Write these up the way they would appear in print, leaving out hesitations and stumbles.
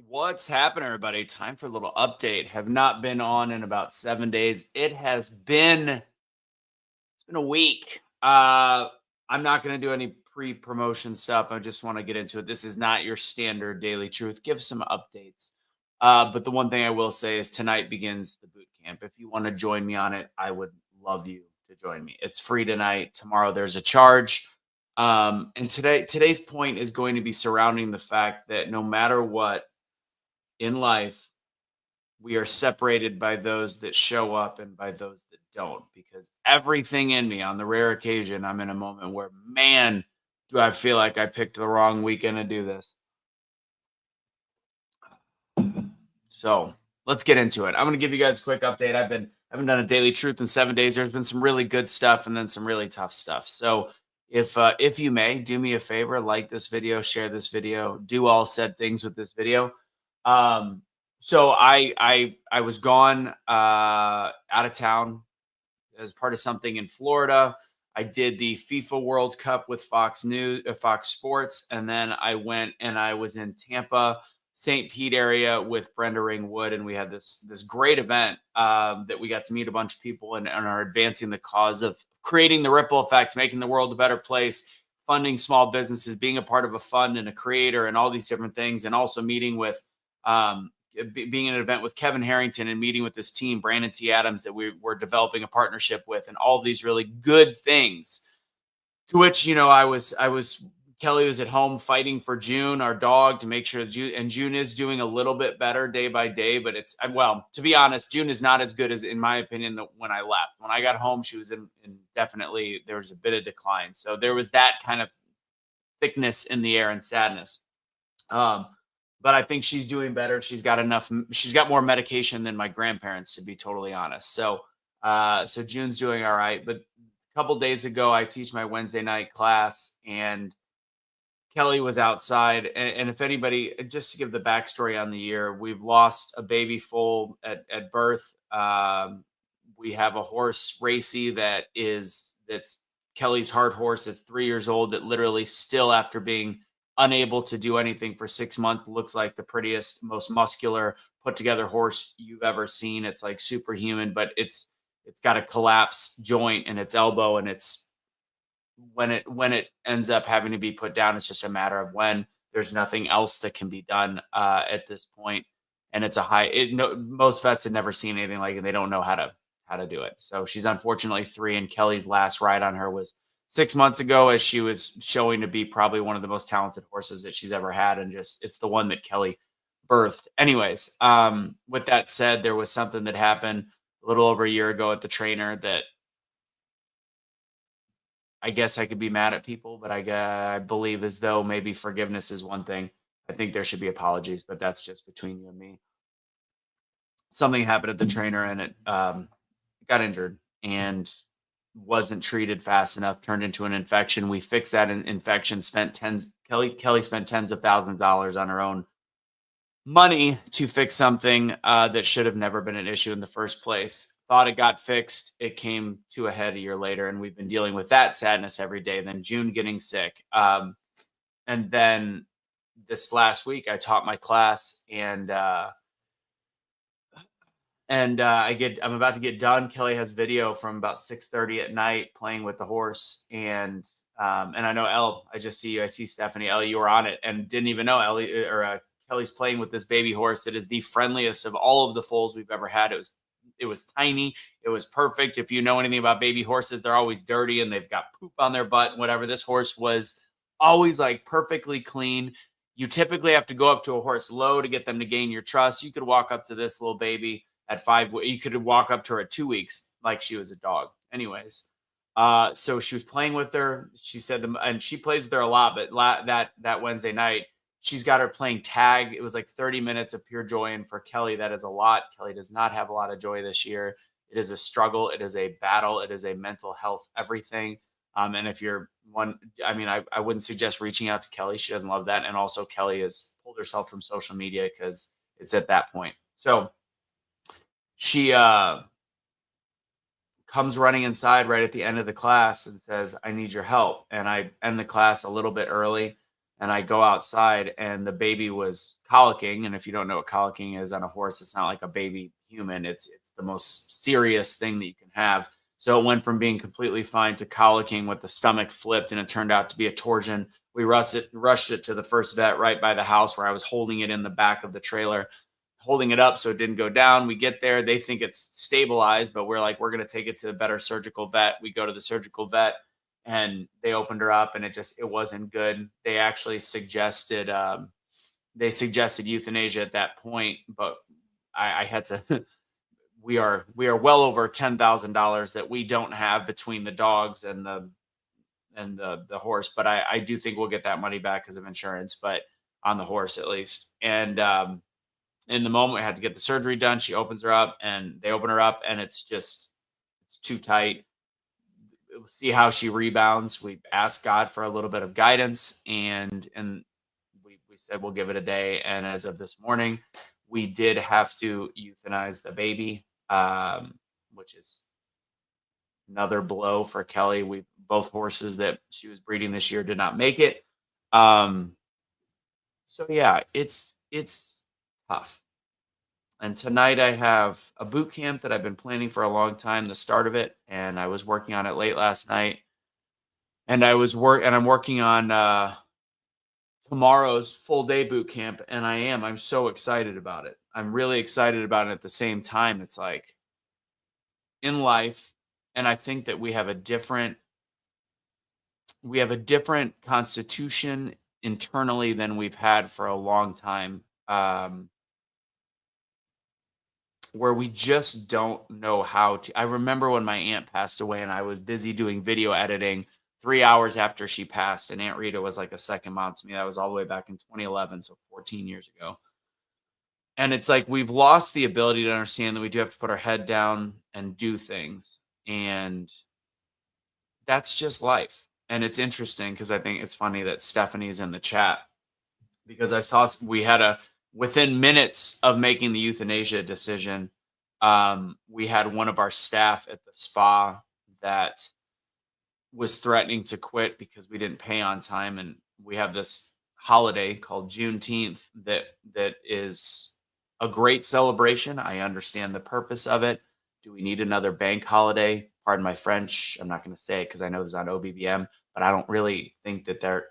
What's happening, everybody? Time for a little update. Have not been on in about 7 days. It's been a week. I'm not going to do any pre-promotion stuff. I just want to get into it. This is not your standard daily truth. Give some updates. But the one thing I will say is tonight begins the boot camp. If you want to join me on it, I would love you to join me. It's free tonight. Tomorrow there's a charge. And today's point is going to be surrounding the fact that no matter what in life, we are separated by those that show up and by those that don't. Because everything in me, on the rare occasion, I'm in a moment where, man, do I feel like I picked the wrong weekend to do this. So let's get into it. I'm going to give you guys a quick update. I haven't done a daily truth in 7 days. There's been some really good stuff and then some really tough stuff. So if you may do me a favor, like this video, share this video, do all said things with this video. So I was gone out of town as part of something in Florida. I did the FIFA World Cup with Fox News, Fox Sports, and then I went and I was in Tampa, St. Pete area with Brenda Ringwood, and we had this great event that we got to meet a bunch of people and are advancing the cause of creating the ripple effect, making the world a better place, funding small businesses, being a part of a fund and a creator, and all these different things, and also meeting with being in an event with Kevin Harrington and meeting with this team, Brandon T. Adams, that we were developing a partnership with, and all these really good things. To which, Kelly was at home fighting for June, our dog, to make sure June is doing a little bit better day by day. But to be honest, June is not as good as, in my opinion, when I left. When I got home, she was in definitely, there was a bit of decline. So there was that kind of thickness in the air and sadness. But I think she's doing better. She's got more medication than my grandparents, to be totally honest. So June's doing all right. But a couple days ago, I teach my Wednesday night class, and Kelly was outside. And if anybody, just to give the backstory on the year, we've lost a baby foal at birth. We have a horse, Racy, that's Kelly's hard horse. It's 3 years old, that literally still, after being unable to do anything for 6 months, looks like the prettiest, most muscular, put together horse you've ever seen. It's like superhuman, but it's got a collapsed joint in its elbow, and it's when it ends up having to be put down, it's just a matter of when. There's nothing else that can be done at this point, and it's most vets had never seen anything like it. They don't know how to do it. So she's unfortunately 3, and Kelly's last ride on her was 6 months ago, as she was showing to be probably one of the most talented horses that she's ever had. And it's the one that Kelly birthed. Anyways, with that said, there was something that happened a little over a year ago at the trainer that I guess I could be mad at people, but I believe as though maybe forgiveness is one thing. I think there should be apologies, but that's just between you and me. Something happened at the trainer, and it got injured and wasn't treated fast enough, turned into an infection. We fixed that infection, Kelly spent tens of thousands of dollars on her own money to fix something that should have never been an issue in the first place. Thought it got fixed. It came to a head a year later, and we've been dealing with that sadness every day. Then June getting sick. And then this last week I taught my class, and I'm about to get done. Kelly has video from about 6:30 at night playing with the horse. And I know Elle, I see Stephanie, Elle, you were on it and didn't even know Kelly's playing with this baby horse that is the friendliest of all of the foals we've ever had. It was tiny. It was perfect. If you know anything about baby horses, they're always dirty and they've got poop on their butt and whatever. This horse was always like perfectly clean. You typically have to go up to a horse low to get them to gain your trust. You could walk up to this little baby at 5. You could walk up to her at 2 weeks like she was a dog. Anyways, so she was playing with her. She said, and she plays with her a lot, but that Wednesday night, she's got her playing tag. It was like 30 minutes of pure joy. And for Kelly, that is a lot. Kelly does not have a lot of joy this year. It is a struggle. It is a battle. It is a mental health, everything. And if you're one, I wouldn't suggest reaching out to Kelly. She doesn't love that. And also Kelly has pulled herself from social media because it's at that point. So she comes running inside right at the end of the class and says, "I need your help." And I end the class a little bit early. and I go outside and the baby was colicking. And if you don't know what colicking is on a horse, it's not like a baby human. It's the most serious thing that you can have. So it went from being completely fine to colicking with the stomach flipped, and it turned out to be a torsion. We rushed it to the first vet right by the house where I was holding it in the back of the trailer, holding it up so it didn't go down. We get there, they think it's stabilized, but we're like, we're going to take it to a better surgical vet. We go to the surgical vet and they opened her up and it wasn't good. They actually suggested euthanasia at that point, but I had to we are well over $10,000 that we don't have between the dogs and the horse. But I do think we'll get that money back because of insurance, but on the horse at least. And in the moment we had to get the surgery done, she opens her up and they open her up and it's too tight. We'll see how she rebounds. We asked God for a little bit of guidance, and we said we'll give it a day. And as of this morning, we did have to euthanize the baby, which is another blow for Kelly. We both horses that she was breeding this year did not make it. So yeah, it's tough. And tonight I have a boot camp that I've been planning for a long time, the start of it, and I was working on it late last night. And I'm working on tomorrow's full day boot camp, and I'm so excited about it. I'm really excited about it. At the same time, it's like in life, and I think that we have a different constitution internally than we've had for a long time. Where we just don't know how to. I remember when my aunt passed away and I was busy doing video editing 3 hours after she passed, and Aunt Rita was like a second mom to me. That was all the way back in 2011, so 14 years ago. And it's like we've lost the ability to understand that we do have to put our head down and do things. And that's just life. And it's interesting because I think it's funny that Stephanie's in the chat, because I saw within minutes of making the euthanasia decision, we had one of our staff at the spa that was threatening to quit because we didn't pay on time. And we have this holiday called Juneteenth that is a great celebration. I understand the purpose of it. Do we need another bank holiday? Pardon my French. I'm not going to say it because I know this is on OBBM, but I don't really think that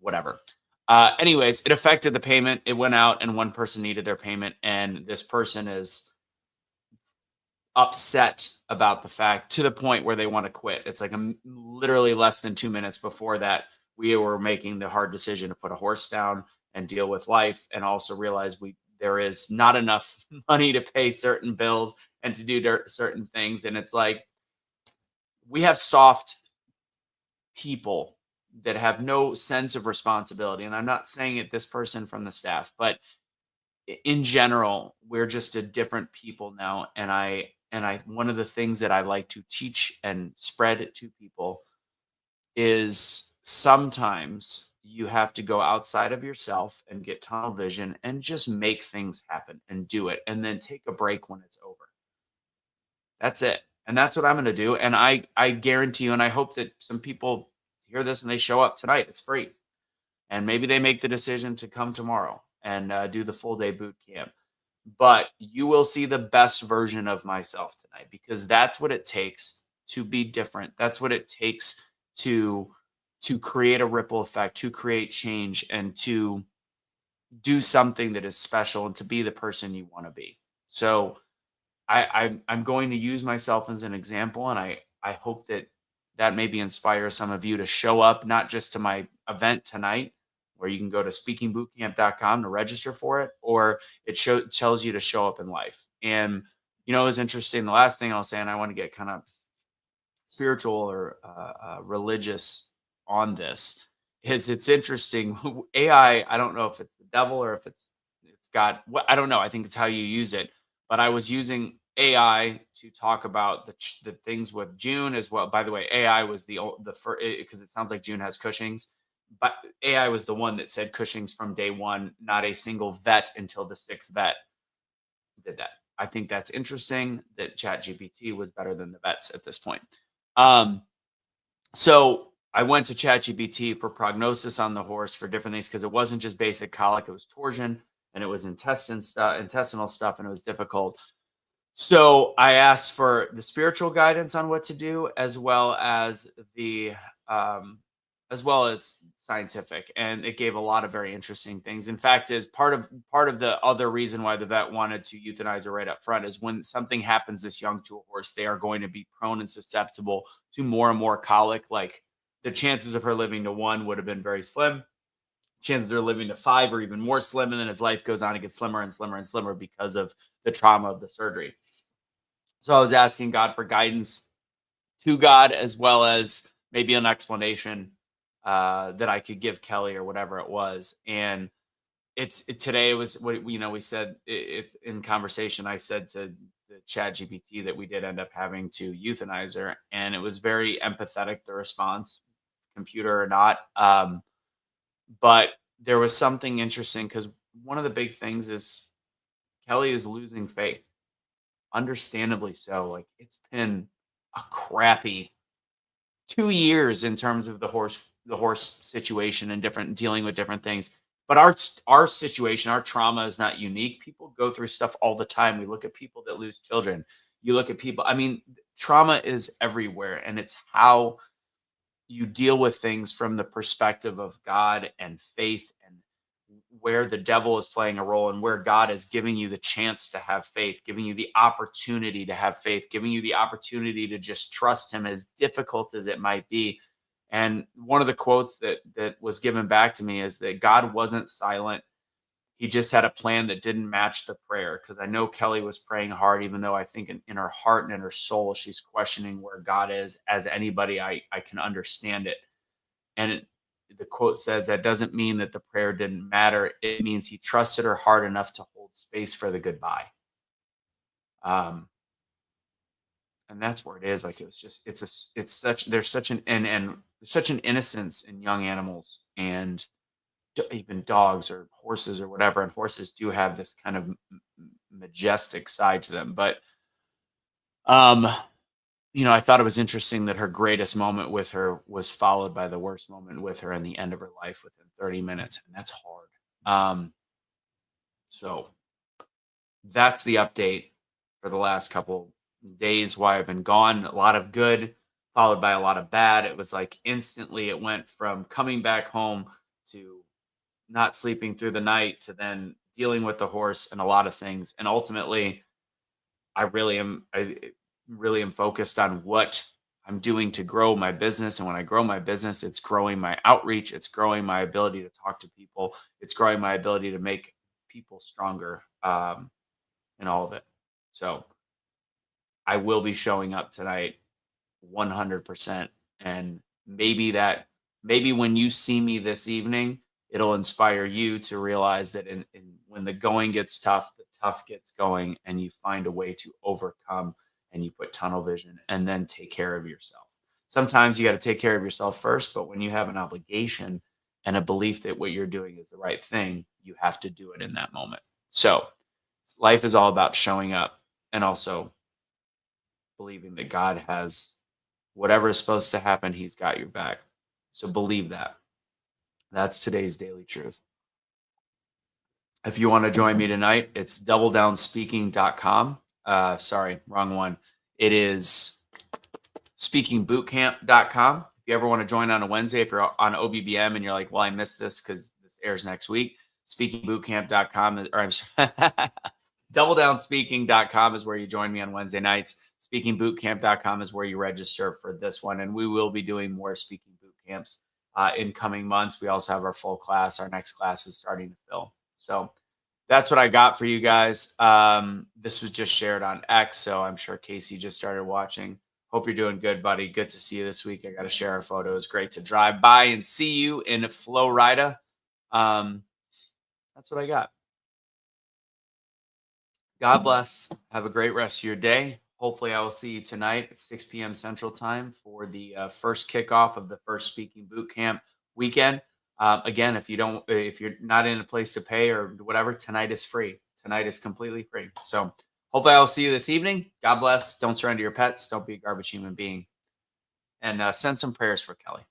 whatever. Anyways, it affected the payment. It went out and one person needed their payment. And this person is upset about the fact to the point where they want to quit. It's like literally less than 2 minutes before that, we were making the hard decision to put a horse down and deal with life, and also realize there is not enough money to pay certain bills and to do certain things. And it's like, we have soft people that have no sense of responsibility. And I'm not saying it this person from the staff, but in general, we're just a different people now. And one of the things that I like to teach and spread it to people is sometimes you have to go outside of yourself and get tunnel vision and just make things happen and do it, and then take a break when it's over. That's it. And that's what I'm going to do. And I guarantee you, and I hope that some people hear this and they show up tonight. It's free. And maybe they make the decision to come tomorrow and do the full day boot camp. But you will see the best version of myself tonight, because that's what it takes to be different. That's what it takes to create a ripple effect, to create change, and to do something that is special, and to be the person you want to be. So I'm going to use myself as an example, and I hope that maybe inspires some of you to show up, not just to my event tonight, where you can go to speakingbootcamp.com to register for it, or it tells you to show up in life. And, it was interesting. The last thing I'll say, and I want to get kind of spiritual or religious on this, is it's interesting. AI, I don't know if it's the devil or if it's God. I don't know. I think it's how you use it. But I was using AI to talk about the things with June as well. By the way, AI was the first, because it sounds like June has Cushing's, but AI was the one that said Cushing's from day one, not a single vet until the sixth vet did that. I think that's interesting that ChatGPT was better than the vets at this point. So I went to ChatGPT for prognosis on the horse for different things because it wasn't just basic colic, it was torsion and it was intestinal stuff, and it was difficult. So I asked for the spiritual guidance on what to do, the um, as well as scientific, and it gave a lot of very interesting things. In fact, is part of the other reason why the vet wanted to euthanize her right up front is when something happens this young to a horse, they are going to be prone and susceptible to more and more colic. Like the chances of her living to one would have been very slim. Chances of her living to five are even more slim, and then as life goes on, it gets slimmer and slimmer and slimmer because of the trauma of the surgery. So I was asking God for guidance to God, as well as maybe an explanation that I could give Kelly or whatever it was. And today it was what we said it's in conversation. I said to the Chat GPT that we did end up having to euthanize her, and it was very empathetic, the response, computer or not. But there was something interesting because one of the big things is Kelly is losing faith, understandably so. Like it's been a crappy 2 years in terms of the horse situation and different dealing with different things. But our situation, our trauma is not unique. People go through stuff all the time. We look at people that lose children. You look at people. I mean, trauma is everywhere, and it's how you deal with things from the perspective of God and faith, and where the devil is playing a role and where God is giving you the chance to have faith, giving you the opportunity to have faith, giving you the opportunity to just trust him, as difficult as it might be. And one of the quotes that was given back to me is that God wasn't silent. He just had a plan that didn't match the prayer. Because I know Kelly was praying hard, even though I think in her heart and in her soul, she's questioning where God is. As anybody, I can understand it. And the quote says that doesn't mean that the prayer didn't matter. It means he trusted her hard enough to hold space for the goodbye. Um, and that's where it is. Like it was just, it's such, there's such and such an innocence in young animals, and even dogs or horses or whatever. And horses do have this kind of majestic side to them. But, um, I thought it was interesting that her greatest moment with her was followed by the worst moment with her and the end of her life within 30 minutes. And that's hard. So that's the update for the last couple days why I've been gone. A lot of good, followed by a lot of bad. It was like instantly it went from coming back home to not sleeping through the night to then dealing with the horse and a lot of things. And ultimately, I really am focused on what I'm doing to grow my business. And when I grow my business, it's growing my outreach, it's growing my ability to talk to people, it's growing my ability to make people stronger, in all of it. So I will be showing up tonight 100%. And maybe when you see me this evening, it'll inspire you to realize that when the going gets tough, the tough gets going, and you find a way to overcome, and you put tunnel vision and then take care of yourself. Sometimes you got to take care of yourself first, but when you have an obligation and a belief that what you're doing is the right thing, you have to do it in that moment. So life is all about showing up, and also believing that God has whatever is supposed to happen, he's got your back. So believe that. That's today's daily truth. If you want to join me tonight, it's doubledownspeaking.com. Sorry, wrong one. It is speakingbootcamp.com. If you ever want to join on a Wednesday, if you're on OBBM and you're like, well, I missed this because this airs next week, speakingbootcamp.com, or I'm sorry, doubledownspeaking.com is where you join me on Wednesday nights. Speakingbootcamp.com is where you register for this one. And we will be doing more speaking boot camps in coming months. We also have our full class. Our next class is starting to fill. So that's what I got for you guys. This was just shared on X, so I'm sure Casey just started watching. Hope you're doing good, buddy. Good to see you this week. I got to share a photo. It was great to drive by and see you in Florida. That's what I got. God bless. Have a great rest of your day. Hopefully, I will see you tonight at 6 p.m. Central Time for the first kickoff of the first Speaking Bootcamp weekend. Again, if you're not in a place to pay or whatever, tonight is free. Tonight is completely free. So hopefully, I'll see you this evening. God bless. Don't surrender your pets. Don't be a garbage human being. And send some prayers for Kelly.